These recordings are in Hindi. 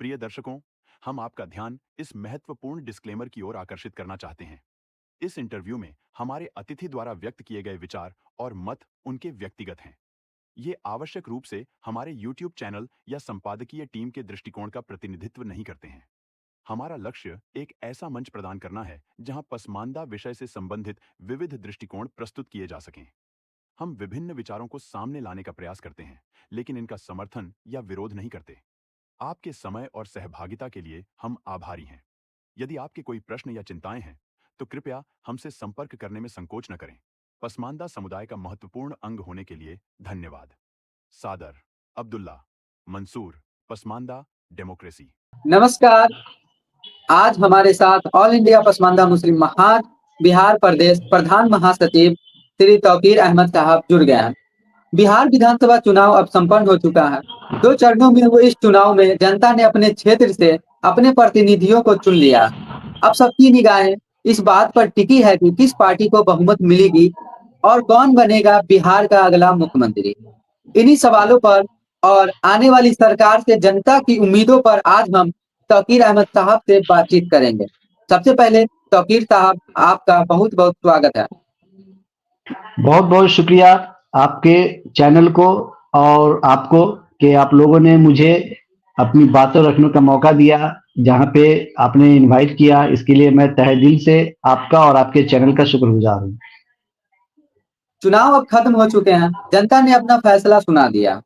प्रिय दर्शकों, हम आपका ध्यान इस महत्वपूर्ण डिस्क्लेमर की ओर आकर्षित करना चाहते हैं। इस इंटरव्यू में हमारे अतिथि द्वारा व्यक्त किए गए विचार और मत उनके व्यक्तिगत हैं। ये आवश्यक रूप से हमारे YouTube चैनल या संपादकीय टीम के दृष्टिकोण का प्रतिनिधित्व नहीं करते हैं। हमारा लक्ष्य एक ऐसा मंच प्रदान करना है जहां पसमानदा विषय से संबंधित विविध दृष्टिकोण प्रस्तुत किए जा सकें। हम विभिन्न विचारों को सामने लाने का प्रयास करते हैं, लेकिन इनका समर्थन या विरोध नहीं करते। आपके समय और सहभागिता के लिए हम आभारी हैं। यदि आपके कोई प्रश्न या चिंताएं हैं, तो कृपया हमसे संपर्क करने में संकोच न करें। पसमानदा समुदाय का महत्वपूर्ण अंग होने के लिए धन्यवाद। सादर, अब्दुल्ला, मंसूर, पसमानदा डेमोक्रेसी। नमस्कार। आज हमारे साथ ऑल इंडिया पसमानदा मुस्लिम महाज बिहार प्रदेश प्रधान महासचिव श्री तौकीर अहमद साहब जुड़ गए हैं। बिहार विधानसभा चुनाव अब संपन्न हो चुका है। 2 चरणों में हुए इस चुनाव में जनता ने अपने क्षेत्र से अपने प्रतिनिधियों को चुन लिया। अब सबकी निगाहें इस बात पर टिकी है कि किस पार्टी को बहुमत मिलेगी और कौन बनेगा बिहार का अगला मुख्यमंत्री। इन्हीं सवालों पर और आने वाली सरकार से जनता की उम्मीदों पर आज हम तौकीर अहमद साहब से बातचीत करेंगे। सबसे पहले तौकीर साहब, आपका बहुत बहुत स्वागत है। बहुत बहुत शुक्रिया आपके चैनल को और आपको कि आप लोगों ने मुझे अपनी बातों रखने का मौका दिया, जहां पे आपने इनवाइट किया। इसके लिए मैं तहे दिल से आपका और आपके चैनल का शुक्रगुजार हूँ। चुनाव अब खत्म हो चुके हैं, जनता ने अपना फैसला सुना दिया।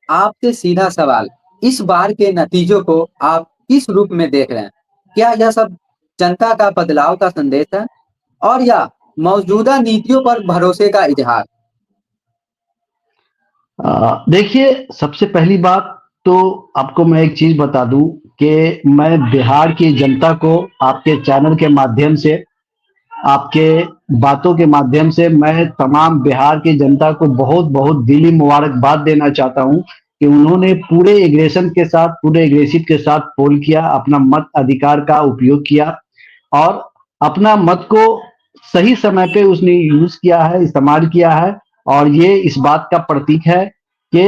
आपसे सीधा सवाल, इस बार के नतीजों को आप किस रूप में देख रहे हैं? क्या यह सब जनता का बदलाव का संदेश है और या मौजूदा नीतियों पर भरोसे का इजहार? देखिए, सबसे पहली बात तो आपको मैं एक चीज बता दूं कि मैं बिहार की जनता को आपके चैनल के माध्यम से, आपके बातों के माध्यम से मैं तमाम बिहार की जनता को बहुत बहुत दिली मुबारकबाद देना चाहता हूं कि उन्होंने पूरे एग्रेशन के साथ, पूरे एग्रेसिव के साथ पोल किया, अपना मत अधिकार का उपयोग किया और अपना मत को सही समय पे उसने यूज किया है, इस्तेमाल किया है। और ये इस बात का प्रतीक है कि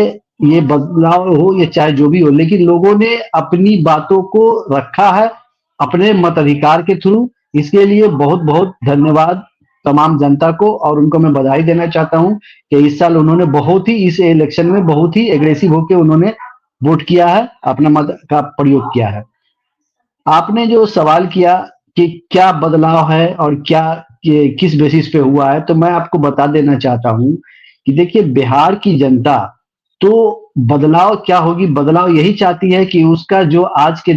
ये बदलाव हो, ये चाहे जो भी हो, लेकिन लोगों ने अपनी बातों को रखा है अपने मताधिकार के थ्रू। इसके लिए बहुत बहुत धन्यवाद तमाम जनता को, और उनको मैं बधाई देना चाहता हूं कि इस साल उन्होंने बहुत ही, इस इलेक्शन में बहुत ही एग्रेसिव होकर उन्होंने वोट किया है, अपना मत का प्रयोग किया है। आपने जो सवाल किया कि क्या बदलाव है और क्या किस बेसिस पे हुआ है, तो मैं आपको बता देना चाहता हूं कि देखिए, बिहार की जनता तो बदलाव क्या होगी, बदलाव यही चाहती है कि उसका जो आज के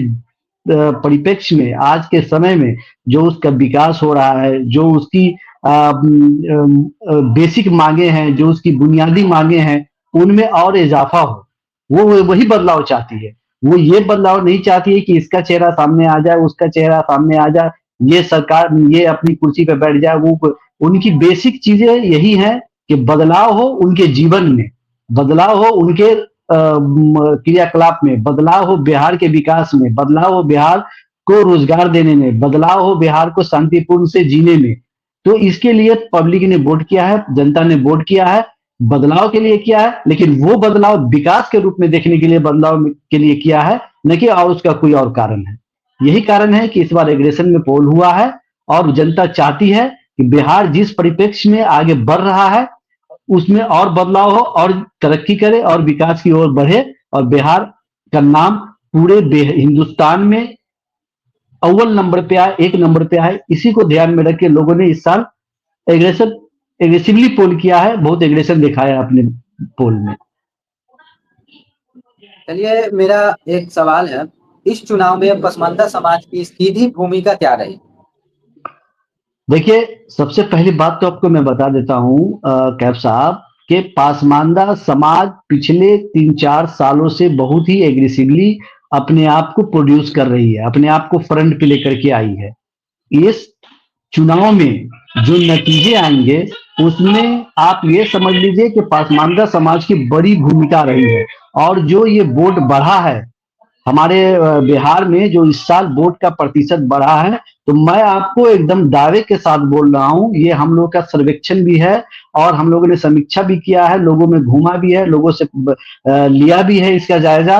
परिप्रेक्ष्य में, आज के समय में जो उसका विकास हो रहा है, जो उसकी बेसिक मांगे हैं, जो उसकी बुनियादी मांगे हैं, उनमें और इजाफा हो, वो वही बदलाव चाहती है। वो ये बदलाव नहीं चाहती है कि इसका चेहरा सामने आ जाए, उसका चेहरा सामने आ जाए, ये सरकार ये अपनी कुर्सी पे बैठ जाए। वो उनकी बेसिक चीजें यही हैं कि बदलाव हो उनके जीवन में, बदलाव हो उनके क्रियाकलाप में, बदलाव हो बिहार के विकास में, बदलाव हो बिहार को रोजगार देने में, बदलाव हो बिहार को शांतिपूर्ण से जीने में। तो इसके लिए पब्लिक ने वोट किया है, जनता ने वोट किया है, बदलाव के लिए किया है, लेकिन वो बदलाव विकास के रूप में देखने के लिए बदलाव के लिए किया है, न कि और उसका कोई और कारण है। यही कारण है कि इस बार एग्रेशन में पोल हुआ है और जनता चाहती है कि बिहार जिस परिप्रेक्ष्य में आगे बढ़ रहा है उसमें और बदलाव हो और तरक्की करे और विकास की ओर बढ़े, और बिहार का नाम पूरे हिंदुस्तान में अव्वल नंबर पे आए, 1 नंबर पे आए। इसी को ध्यान में रख के लोगों ने इस साल एग्रेशन एग्रेसिवली पोल किया है, बहुत एग्रेशन दिखाया है अपने पोल में। चलिए, मेरा एक सवाल है, इस चुनाव में पसमानदा समाज की सीधी भूमिका क्या रही? देखिए, सबसे पहली बात तो आपको मैं बता देता हूं कैफ साहब, कि पासमानदा समाज पिछले 3-4 सालों से बहुत ही एग्रेसिवली अपने आप को प्रोड्यूस कर रही है, अपने आप को फ्रंट पे लेकर के आई है। इस चुनाव में जो नतीजे आएंगे उसमें आप ये समझ लीजिए कि पासमानदा समाज की बड़ी भूमिका रही है। और जो ये वोट बढ़ा है हमारे बिहार में, जो इस साल वोट का प्रतिशत बढ़ा है, तो मैं आपको एकदम दावे के साथ बोल रहा हूं, ये हम लोग का सर्वेक्षण भी है और हम लोगों ने समीक्षा भी किया है, लोगों में घूमा भी है, लोगों से लिया भी है इसका जायजा।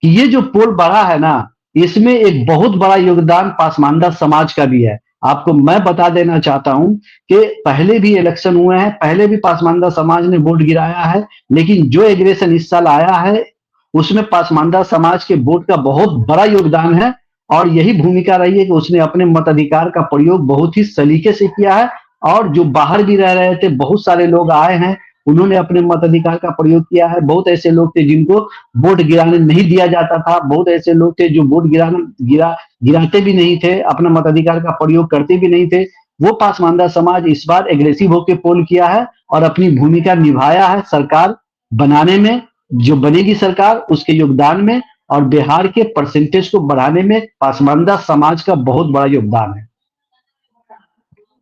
कि ये जो पोल बढ़ा है ना, इसमें एक बहुत बड़ा योगदान पासमानदा समाज का भी है। आपको मैं बता देना चाहता हूं कि पहले भी इलेक्शन हुए हैं, पहले भी पासमानदा समाज ने वोट गिराया है, लेकिन जो एग्रेशन इस साल आया है उसमें पासमानदा समाज के वोट का बहुत बड़ा योगदान है। और यही भूमिका रही है कि उसने अपने मताधिकार का प्रयोग बहुत ही सलीके से किया है। और जो बाहर भी रह रहे थे, बहुत सारे लोग आए हैं, उन्होंने अपने मताधिकार का प्रयोग किया है। बहुत ऐसे लोग थे जिनको वोट गिराने नहीं दिया जाता था, बहुत ऐसे लोग थे जो वोट गिराते भी नहीं थे, अपना मताधिकार का प्रयोग करते भी नहीं थे। वो पासमानदा समाज इस बार एग्रेसिव होकर पोल किया है और अपनी भूमिका निभाया है सरकार बनाने में, जो बनेगी सरकार उसके योगदान में। और बिहार के परसेंटेज को बढ़ाने में पासमानदा समाज का बहुत बड़ा योगदान है।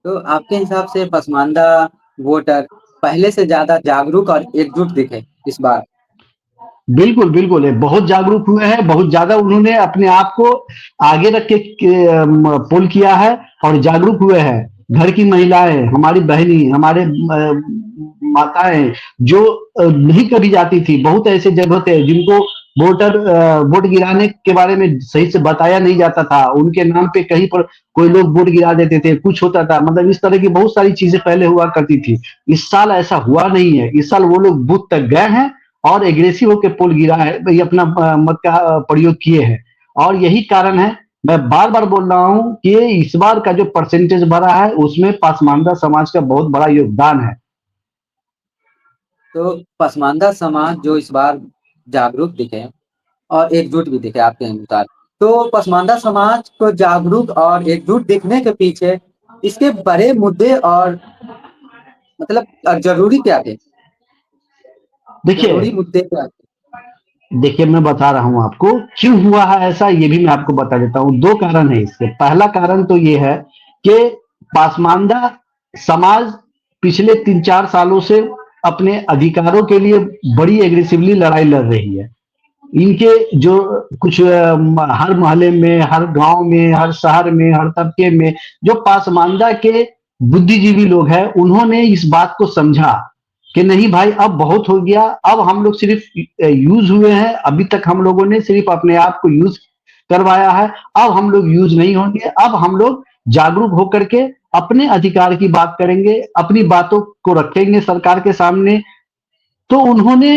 तो आपके हिसाब से पसमानदा वोटर पहले से ज्यादा जागरूक और एकजुट दिखे इस बार? बिल्कुल, बिल्कुल, ये बहुत जागरूक हुए हैं, बहुत ज़्यादा उन्होंने अपने आप को आगे रख के पोल किया है और जागरूक हुए हैं। घर की महिलाएँ, हमारी बहनें, हमारे माताएँ जो नहीं कभी जाती थी, बहुत ऐसे जगह थे जिनको वोट गिराने के बारे में सही से बताया नहीं जाता था। उनके नाम पे कहीं पर कोई लोग वोट गिरा देते थे, कुछ होता था, मतलब इस तरह की बहुत सारी चीज़ें पहले हुआ करती थी। इस साल ऐसा हुआ नहीं है, इस साल वो लोग बूथ तक गए हैं और एग्रेसिव होकर पोल गिरा है, भाई अपना मत का प्रयोग किए हैं। और यही कारण है, मैं बार बार बोल रहा हूं कि इस बार का जो परसेंटेज बढ़ा है उसमें पासमानदा समाज का बहुत बड़ा योगदान है। तो पसमानदा समाज जो इस बार जागरूक दिखे और एकजुट भी दिखे आपके अनुसार, तो पसमानदा समाज को जागरूक और एकजुट दिखने के पीछे इसके बड़े मुद्दे और मतलब जरूरी क्या थे? देखिए, जरूरी मुद्दे क्या थे? मैं बता रहा हूं आपको क्यों हुआ है ऐसा, ये भी मैं आपको बता देता हूं। दो कारण है इसके। पहला कारण तो ये है कि पासमानदा समाज पिछले 3-4 सालों से अपने अधिकारों के लिए बड़ी एग्रेसिवली लड़ाई लड़ रही है। इनके जो कुछ हर मोहल्ले में, हर गांव में, हर शहर में, हर तबके में जो पासमानदा के बुद्धिजीवी लोग हैं, उन्होंने इस बात को समझा कि नहीं भाई अब बहुत हो गया, अब हम लोग सिर्फ यूज हुए हैं, अभी तक हम लोगों ने सिर्फ अपने आप को यूज करवाया है, अब हम लोग यूज नहीं होंगे, अब हम लोग जागरूक होकर के अपने अधिकार की बात करेंगे, अपनी बातों को रखेंगे सरकार के सामने। तो उन्होंने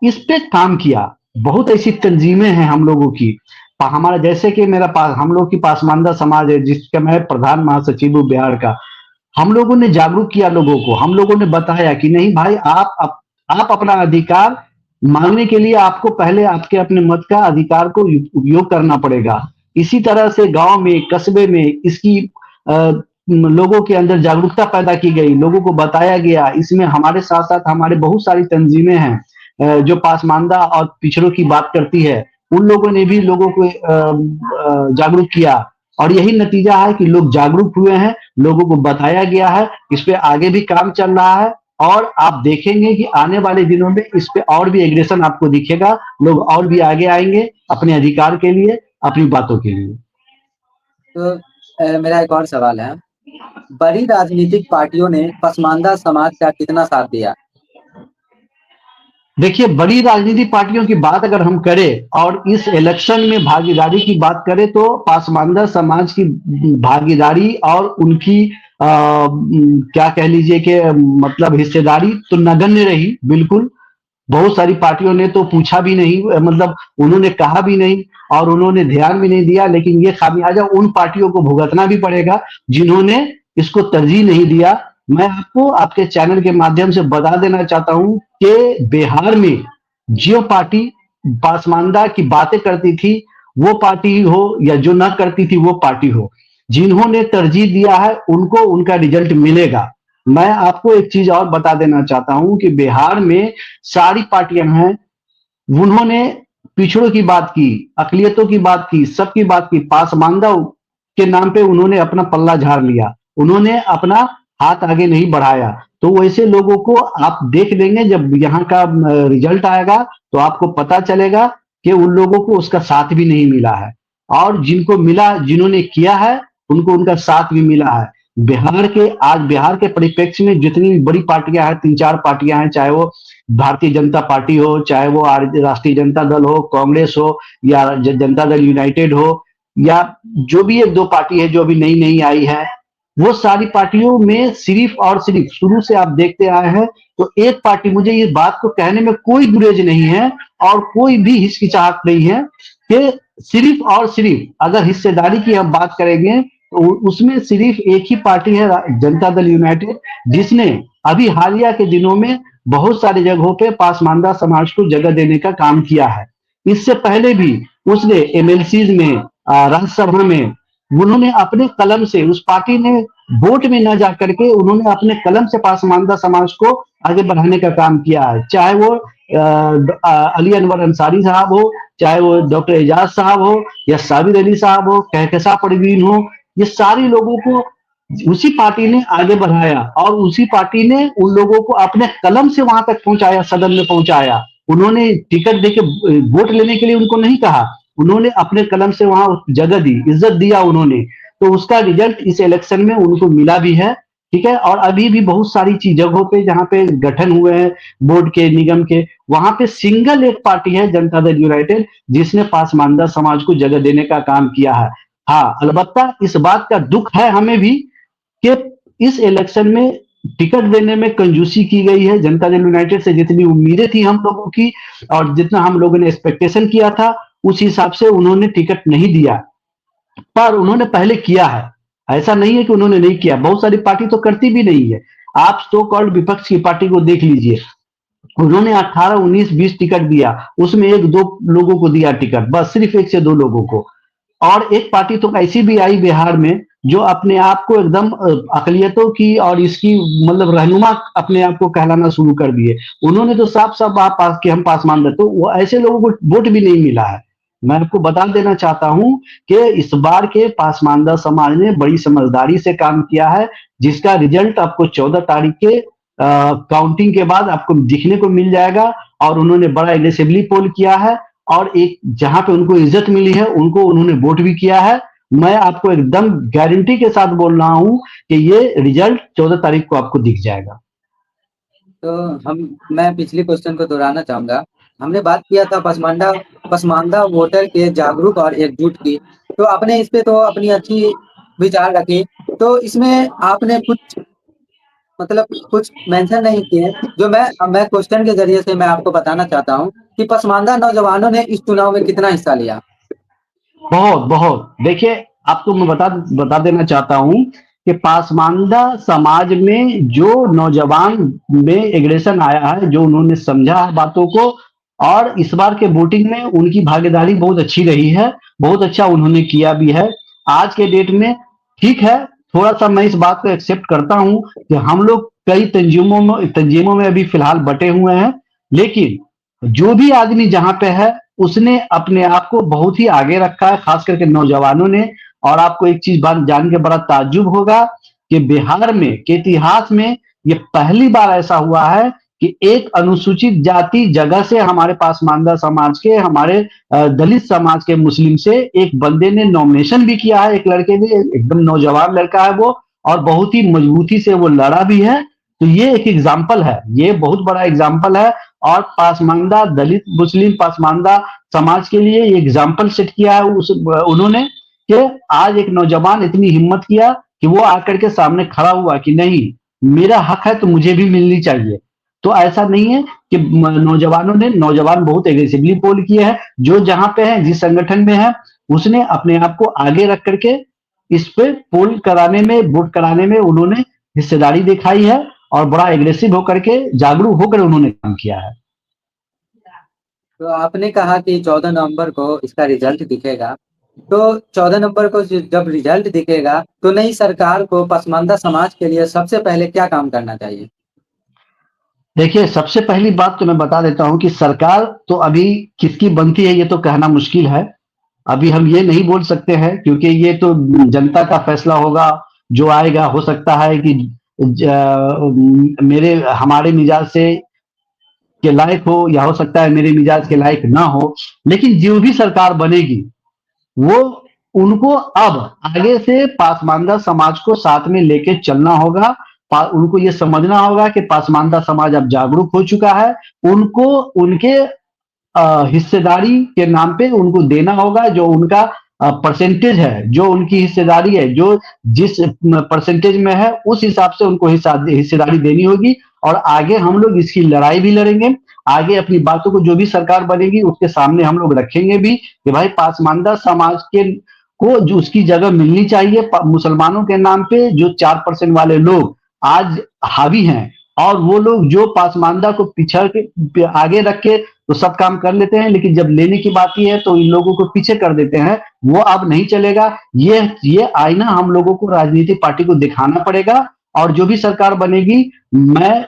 इस पे काम किया। बहुत ऐसी तंजीमें हैं हम लोगों की, हमारा जैसे कि मेरा पास हम लोग की पासमानदा समाज है जिसका मैं प्रधान महासचिव हूँ बिहार का। हम लोगों ने जागरूक किया लोगों को, हम लोगों ने बताया कि नहीं भाई आप अपना अधिकार मांगने के लिए आपको पहले आपके अपने मत का अधिकार को उपयोग करना पड़ेगा। इसी तरह से गांव में, कस्बे में इसकी लोगों के अंदर जागरूकता पैदा की गई, लोगों को बताया गया। इसमें हमारे साथ साथ हमारे बहुत सारी तंजीमें हैं जो पासमानदा और पिछड़ों की बात करती है, उन लोगों ने भी लोगों को जागरूक किया। और यही नतीजा है कि लोग जागरूक हुए हैं, लोगों को बताया गया है, इस पे आगे भी काम चल रहा है। और आप देखेंगे कि आने वाले दिनों में इस पे और भी एग्रेशन आपको दिखेगा, लोग और भी आगे आएंगे अपने अधिकार के लिए, अपनी बातों के लिए। तो मेरा एक और सवाल है, बड़ी राजनीतिक पार्टियों ने पसमानदा समाज का कितना साथ दिया? देखिए, बड़ी राजनीतिक पार्टियों की बात अगर हम करें और इस इलेक्शन में भागीदारी की बात करें तो पासमानदा समाज की भागीदारी और उनकी क्या कह लीजिए कि मतलब हिस्सेदारी तो नगण्य रही, बिल्कुल। बहुत सारी पार्टियों ने तो पूछा भी नहीं, मतलब उन्होंने कहा भी नहीं और उन्होंने ध्यान भी नहीं दिया। लेकिन ये खामियाजा उन पार्टियों को भुगतना भी पड़ेगा जिन्होंने इसको तरजीह नहीं दिया। मैं आपको आपके चैनल के माध्यम से बता देना चाहता हूं कि बिहार में जो पार्टी पासमानदा की बातें करती थी, वो पार्टी हो या जो ना करती थी वो पार्टी हो, जिन्होंने तरजीह दिया है उनको उनका रिजल्ट मिलेगा। मैं आपको एक चीज और बता देना चाहता हूं कि बिहार में सारी पार्टियां हैं, उन्होंने पिछड़ों की बात की, अकलियतों की बात की, सबकी बात की। पासमानदा के नाम पे उन्होंने अपना पल्ला झाड़ लिया, उन्होंने अपना हाथ आगे नहीं बढ़ाया। तो वैसे लोगों को आप देख लेंगे, जब यहाँ का रिजल्ट आएगा तो आपको पता चलेगा कि उन लोगों को उसका साथ भी नहीं मिला है, और जिनको मिला, जिन्होंने किया है उनको उनका साथ भी मिला है। बिहार के परिप्रेक्ष्य में जितनी बड़ी पार्टियां हैं, 3-4 पार्टियां हैं, चाहे वो भारतीय जनता पार्टी हो, चाहे वो राष्ट्रीय जनता दल हो, कांग्रेस हो, या जनता दल यूनाइटेड हो, या जो भी एक दो पार्टी है जो अभी नई नई आई है, वो सारी पार्टियों में सिर्फ और सिर्फ शुरू से आप देखते आए हैं, तो एक पार्टी, मुझे इस बात को कहने में कोई गुरेज नहीं है और कोई भी हिचकिचाहट नहीं है कि सिर्फ और सिर्फ अगर हिस्सेदारी की हम बात करेंगे तो उसमें सिर्फ एक ही पार्टी है, जनता दल यूनाइटेड, जिसने अभी हालिया के दिनों में बहुत सारी जगहों पे पासमानदा समाज को जगह देने का काम किया है। इससे पहले भी उसने एमएलसीज में, राज्यसभा में, उन्होंने अपने कलम से, उस पार्टी ने वोट में न जा करके उन्होंने अपने कलम से पासमानदा समाज को आगे बढ़ाने का काम किया है। चाहे वो अली अनवर अंसारी साहब हो, चाहे वो डॉक्टर एजाज साहब हो, या साबिर अली साहब हो, कहकशा परवीन हो, ये सारे लोगों को उसी पार्टी ने आगे बढ़ाया और उसी पार्टी ने उन लोगों को अपने कलम से वहां तक पहुंचाया, सदन में पहुंचाया। उन्होंने टिकट देके वोट लेने के लिए उनको नहीं कहा, उन्होंने अपने कलम से वहां जगह दी, इज्जत दिया उन्होंने। तो उसका रिजल्ट इस इलेक्शन में उनको मिला भी है, ठीक है। और अभी भी बहुत सारी जगहों पे जहां पे गठन हुए हैं बोर्ड के, निगम के, वहां पे सिंगल एक पार्टी है, जनता दल यूनाइटेड, जिसने पासमानदा समाज को जगह देने का काम किया है। हाँ, अलबत्ता इस बात का दुख है हमें भी कि इस इलेक्शन में टिकट देने में कंजूसी की गई है। जनता दल यूनाइटेड से जितनी उम्मीदें थी हम लोगों की और जितना हम लोगों ने एक्सपेक्टेशन किया था, उस हिसाब से उन्होंने टिकट नहीं दिया, पर उन्होंने पहले किया है। ऐसा नहीं है कि उन्होंने नहीं किया, बहुत सारी पार्टी तो करती भी नहीं है। आप सो कॉल्ड विपक्ष की पार्टी को देख लीजिए, उन्होंने 18, 19, 20 टिकट दिया, उसमें एक दो लोगों को दिया टिकट, बस सिर्फ एक से दो लोगों को। और एक पार्टी तो ऐसी भी आई बिहार में जो अपने आप को एकदम अकलियतों की और इसकी मतलब रहनुमा अपने आप को कहलाना शुरू कर दिए। उन्होंने तो साफ साफ बात पास कि हम पासमानदा, तो वो ऐसे लोगों को वोट भी नहीं मिला है। मैं आपको बता देना चाहता हूं कि इस बार के पासमानदा समाज ने बड़ी समझदारी से काम किया है, जिसका रिजल्ट आपको 14 तारीख के काउंटिंग के बाद आपको दिखने को मिल जाएगा। और उन्होंने बड़ा एग्रेसिवली पोल किया है और एक जहां पे उनको इज्जत मिली है उनको उन्होंने वोट भी किया है। मैं आपको एकदम गारंटी के साथ बोल रहा हूं कि ये रिजल्ट 14 तारीख को आपको दिख जाएगा। तो मैं पिछले क्वेश्चन को दोहराना चाहूंगा। हमने बात किया था पसमानदा वोटर के जागरूक और एकजुट की, तो आपने इस पे तो अपनी अच्छी विचार रखी, तो इसमें आपने कुछ मेंशन नहीं किए, जो मैं क्वेश्चन के जरिए से मैं आपको बताना चाहता हूँ कि पसमानदा नौजवानों ने इस चुनाव में कितना हिस्सा लिया। बहुत बहुत, देखिए आपको मैं बता देना चाहता हूं कि पासमानदा समाज में जो नौजवान में एग्रेशन आया है, जो उन्होंने समझा है बातों को, और इस बार के वोटिंग में उनकी भागीदारी बहुत अच्छी रही है, बहुत अच्छा उन्होंने किया भी है आज के डेट में। ठीक है, थोड़ा सा मैं इस बात को एक्सेप्ट करता हूं कि हम लोग कई तंजीमों में अभी फिलहाल बटे हुए हैं, लेकिन जो भी आदमी जहां पे है उसने अपने आप को बहुत ही आगे रखा है, खास करके नौजवानों ने। और आपको एक चीज बात जान के बड़ा ताज्जुब होगा कि बिहार में के इतिहास में ये पहली बार ऐसा हुआ है कि एक अनुसूचित जाति जगह से हमारे पासमानदा समाज के, हमारे दलित समाज के मुस्लिम से एक बंदे ने नॉमिनेशन भी किया है, एक लड़के ने, एकदम नौजवान लड़का है वो, और बहुत ही मजबूती से वो लड़ा भी है। तो ये एक एग्जाम्पल है, ये बहुत बड़ा एग्जाम्पल है। और पासमानदा दलित मुस्लिम पासमानदा समाज के लिए एग्जाम्पल सेट किया है उन्होंने, कि आज एक नौजवान इतनी हिम्मत किया कि वो आकर के सामने खड़ा हुआ कि नहीं, मेरा हक है तो मुझे भी मिलनी चाहिए। तो ऐसा नहीं है कि नौजवान बहुत एग्रेसिवली पोल किए हैं, जो जहां पे है, जिस संगठन में है, उसने अपने आप को आगे रख करके इस पे पोल कराने में, वोट कराने में उन्होंने हिस्सेदारी दिखाई है और बड़ा एग्रेसिव होकर के, जागरूक होकर उन्होंने काम किया है। तो आपने कहा कि 14 नवंबर को इसका रिजल्ट दिखेगा, तो 14 नवंबर को जब रिजल्ट दिखेगा तो नई सरकार को पसमानदा समाज के लिए सबसे पहले क्या काम करना चाहिए। देखिए, सबसे पहली बात तो मैं बता देता हूं कि सरकार तो अभी किसकी बनती है ये तो कहना मुश्किल है। अभी हम ये नहीं बोल सकते हैं क्योंकि ये तो जनता का फैसला होगा, जो आएगा। हो सकता है कि मेरे हमारे मिजाज से के लायक हो, या हो सकता है मेरे मिजाज के लायक ना हो, लेकिन जो भी सरकार बनेगी वो उनको अब आगे से पासमानदा समाज को साथ में लेके चलना होगा। उनको ये समझना होगा कि पासमानदा समाज अब जागरूक हो चुका है। उनको उनके हिस्सेदारी के नाम पे उनको देना होगा, जो उनका परसेंटेज है, जो उनकी हिस्सेदारी है, जो जिस परसेंटेज में है उस हिसाब से उनको हिस्सेदारी देनी होगी। और आगे हम लोग इसकी लड़ाई भी लड़ेंगे। आगे अपनी बातों को जो भी सरकार बनेगी उसके सामने हम लोग रखेंगे भी कि भाई पासमानदा समाज के को जो उसकी जगह मिलनी चाहिए। मुसलमानों के नाम पे जो 4% वाले लोग आज हावी हैं, और वो लोग जो पासमानदा को पिछड़ के आगे रख के तो सब काम कर लेते हैं, लेकिन जब लेने की बात है तो इन लोगों को पीछे कर देते हैं। वो अब नहीं चलेगा। ये आईना हम लोगों को राजनीतिक पार्टी को दिखाना पड़ेगा। और जो भी सरकार बनेगी, मैं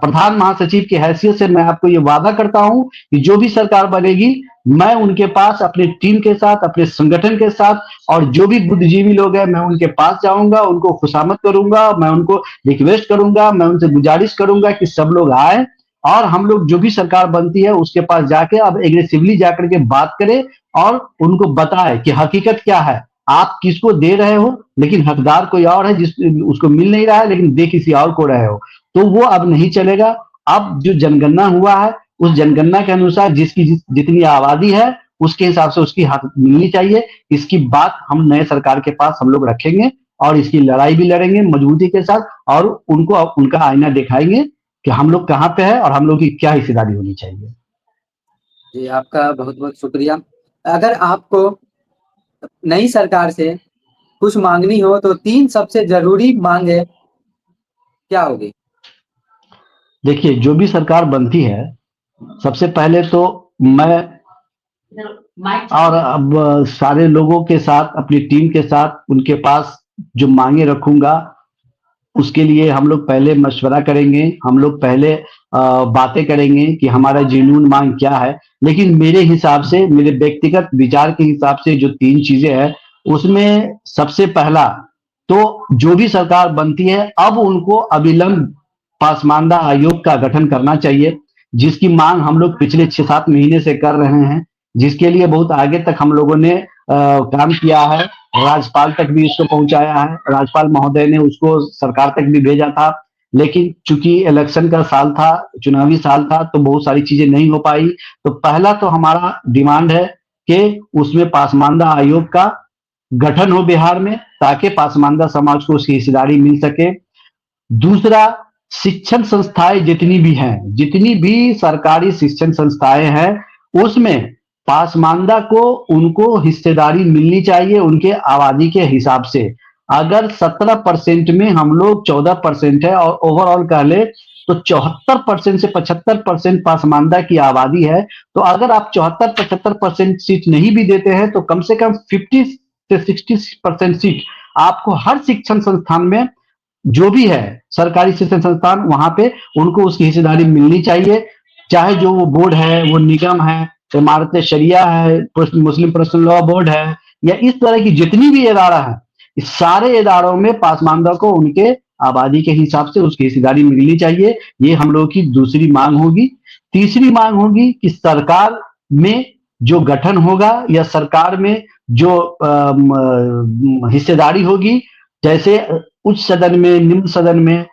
प्रधान महासचिव की हैसियत से मैं आपको ये वादा करता हूं कि जो भी सरकार बनेगी, मैं उनके पास अपनी टीम के साथ, अपने संगठन के साथ, और जो भी बुद्धिजीवी लोग हैं मैं उनके पास जाऊंगा, उनको खुशामद करूंगा, मैं उनको रिक्वेस्ट करूंगा, मैं उनसे गुजारिश करूंगा कि सब लोग आए और हम लोग जो भी सरकार बनती है उसके पास जाके अब एग्रेसिवली जाकर के बात करें और उनको बताए कि हकीकत क्या है। आप किसको दे रहे हो, लेकिन हकदार कोई और है, जिस उसको मिल नहीं रहा है, लेकिन दे किसी और को रहे हो। तो वो अब नहीं चलेगा। अब जो जनगणना हुआ है उस जनगणना के अनुसार जिसकी जितनी आबादी है उसके हिसाब से उसकी हक मिलनी चाहिए। इसकी बात हम नए सरकार के पास हम लोग रखेंगे और इसकी लड़ाई भी लड़ेंगे मजबूती के साथ, और उनको उनका आईना दिखाएंगे कि हम लोग कहाँ पे है और हम लोग की क्या हिस्सेदारी होनी चाहिए। जी, आपका बहुत बहुत शुक्रिया। अगर आपको नई सरकार से कुछ मांगनी हो तो 3 सबसे जरूरी मांगे क्या होगी? देखिए, जो भी सरकार बनती है सबसे पहले तो मैं और अब सारे लोगों के साथ, अपनी टीम के साथ उनके पास जो मांगे रखूंगा, उसके लिए हम लोग पहले मशवरा करेंगे। हम लोग पहले बातें करेंगे कि हमारा जेन्युइन मांग क्या है। लेकिन मेरे हिसाब से, मेरे व्यक्तिगत विचार के हिसाब से जो 3 चीजें हैं उसमें सबसे पहला तो जो भी सरकार बनती है अब उनको अविलंब पासमानदा आयोग का गठन करना चाहिए, जिसकी मांग हम लोग पिछले 6-7 महीने से कर रहे हैं, जिसके लिए बहुत आगे तक हम लोगों ने काम किया है। राज्यपाल तक भी इसको पहुंचाया है, राज्यपाल महोदय ने उसको सरकार तक भी भेजा था। लेकिन चूंकि इलेक्शन का साल था, चुनावी साल था, तो बहुत सारी चीजें नहीं हो पाई। तो पहला तो हमारा डिमांड है कि उसमें पासमानदा आयोग का गठन हो बिहार में, ताकि पासमानदा समाज को उसकी हिस्सेदारी मिल सके। दूसरा, शिक्षण संस्थाएं जितनी भी हैं, जितनी भी सरकारी शिक्षण संस्थाएं हैं, उसमें पासमानदा को उनको हिस्सेदारी मिलनी चाहिए उनके आबादी के हिसाब से। अगर 17% में हम लोग 14% है और ओवरऑल कह ले तो 74% से 75% पासमानदा की आबादी है। तो अगर आप 74-75% सीट नहीं भी देते हैं तो कम से कम 50 से 60% सीट आपको हर शिक्षण संस्थान में, जो भी है सरकारी शिक्षण संस्थान, वहां पे उनको उसकी हिस्सेदारी मिलनी चाहिए। चाहे जो वो बोर्ड है, वो निगम है, इमारत शरिया है, मुस्लिम पर्सनल लॉ बोर्ड है, या इस तरह की जितनी भी इदारा है, इस सारे इदारों में पासमानदा को उनके आबादी के हिसाब से उसकी हिस्सेदारी मिलनी चाहिए। ये हम लोगों की दूसरी मांग होगी। तीसरी मांग होगी कि सरकार में जो गठन होगा या सरकार में जो हिस्सेदारी होगी, जैसे उच्च सदन में, निम्न सदन में,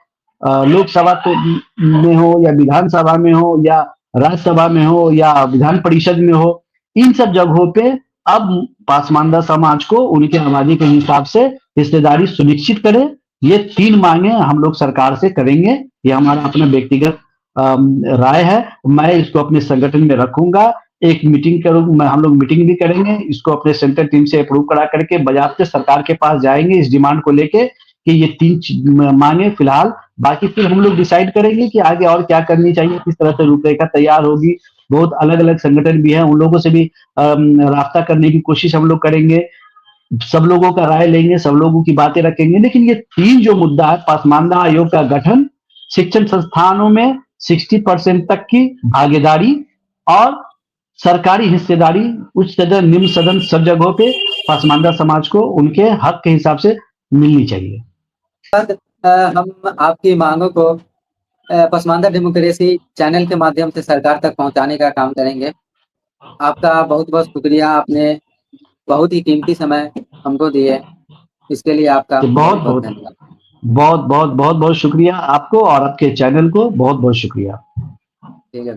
लोकसभा में हो या विधानसभा में हो या राज्यसभा में हो या विधान परिषद में हो, इन सब जगहों पे अब पासमानदा समाज को उनके आबादी के हिसाब से हिस्सेदारी सुनिश्चित करें। ये 3 मांगे हम लोग सरकार से करेंगे। ये हमारा अपना व्यक्तिगत राय है। मैं इसको अपने संगठन में रखूंगा, एक मीटिंग करूंगा, हम लोग मीटिंग भी करेंगे, इसको अपने सेंट्रल टीम से अप्रूव करा करके बाजाबते सरकार के पास जाएंगे इस डिमांड को लेके कि ये 3 मांगे फिलहाल। बाकी फिर हम लोग डिसाइड करेंगे कि आगे और क्या करनी चाहिए, किस तरह से रूपरेखा तैयार होगी। बहुत अलग अलग संगठन भी है, उन लोगों से भी रास्ता करने की कोशिश हम लोग करेंगे। सब लोगों का राय लेंगे, सब लोगों की बातें रखेंगे। लेकिन ये 3 जो मुद्दा है, पासमानदा आयोग का गठन, शिक्षण संस्थानों में 60% तक की भागीदारी और सरकारी हिस्सेदारी, उच्च सदन, निम्न सदन, सब जगहों पे पासमानदा समाज को उनके हक के हिसाब से मिलनी चाहिए। हम आपकी मांगों को पसमानदा डेमोक्रेसी चैनल के माध्यम से सरकार तक पहुंचाने का काम करेंगे। आपका बहुत बहुत शुक्रिया, आपने बहुत ही कीमती समय हमको दिए। इसके लिए आपका तो बहुत बहुत धन्यवाद। बहुत बहुत शुक्रिया आपको और आपके चैनल को बहुत बहुत शुक्रिया। ठीक है।